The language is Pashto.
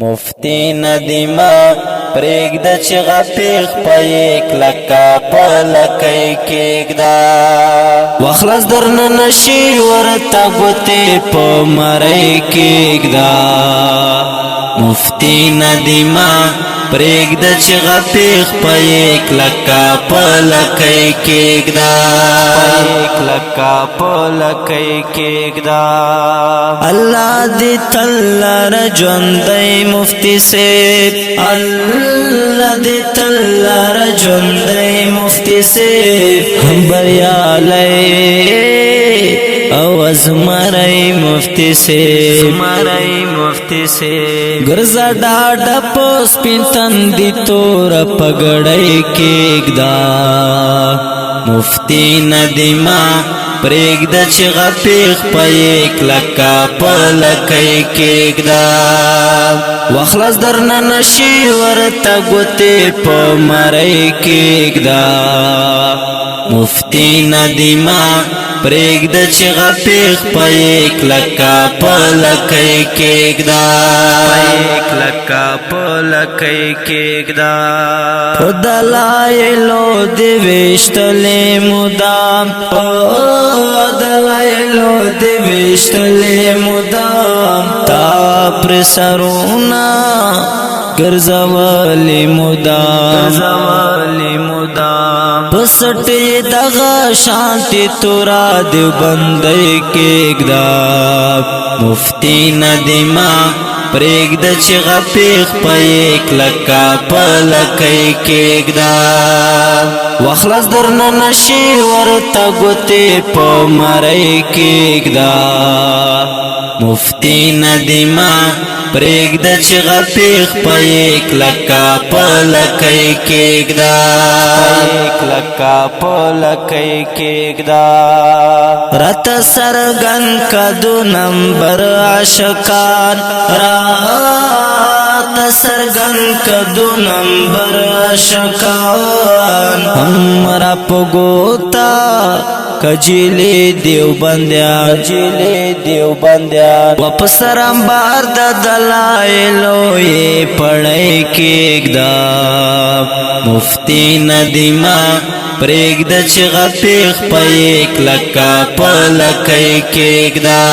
مفتی ندیما پریږده چې غپیغ په یک لکه په لکۍ کېږده وخلاص درنه نشي ورته ګوتې په مرۍ کېږده مفتی ندیما پریږده چې غپیغ په یک لکه په لکۍ کېږده الله دې تل لره ژوندی مفتی صاحب الله دې تل لره ژوندی مفتی صاحب هم بریالی او ازمرای مفتی صاحب ګرځه ډاډه په سپین تندي توره پګړۍ کېږده مفتی ندیما پریږده چې غپیغ په یک لکه په لکۍ کېږده وخلاص درنه نشي ورته ګوتې په مرۍ کېږده مفتی ندیما پریږده چې غپیغ په یک لکه په لکۍ کېږده په دلایلو دې ویشتلې مدام تا پر سرونه ګرځولې مدام پسټې دغه شانتي تورا دیوبندۍ کېږده مفتی ندیما پریږده چې غپیغ په یک لکه په لکۍ کېږده وخلاص درنه نشي ورته ګوتې په مرۍ کېږده مفتی ندیما پریږده چې غپیغ په یک لکه په لکۍ کېږده راته څرګند کدو نمبر عاشقان راته څرګند کدو نمبر عاشقان هم را په ګوتا کجلی دیوبندیان و په سرامبار د دلایلو یې پړۍ کېږده مفتی ندیما پریږده چې غپیغ په یک لکه په لکۍ کېږده